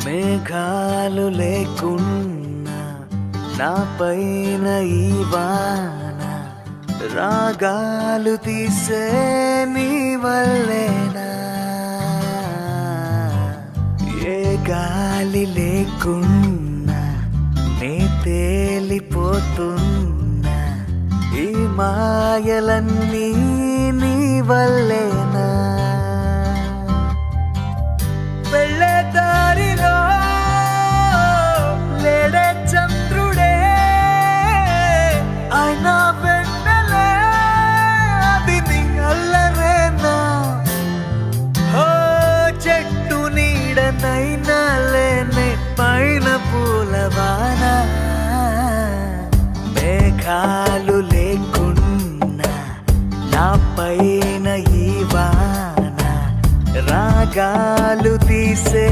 మేఘాలు లేకున్నా నా పైన ఈ వాన రాగాలు తీసే నీ వల్లేనా ఏ గాలి లేకున్నా నే తేలిపోతున్నా ఈ మాయలన్నీ నీ వల్లేనా వెళ్ళే దారిలో లేడే చంద్రుడే అయినా వెన్నెలే అది నీ అల్లరేనా ఓ చెట్టు నీడనైనా లేనే పైన పూలవాన మేఘాలు లేకున్నా నా పైన ఈ వాన రాగాలు తీసే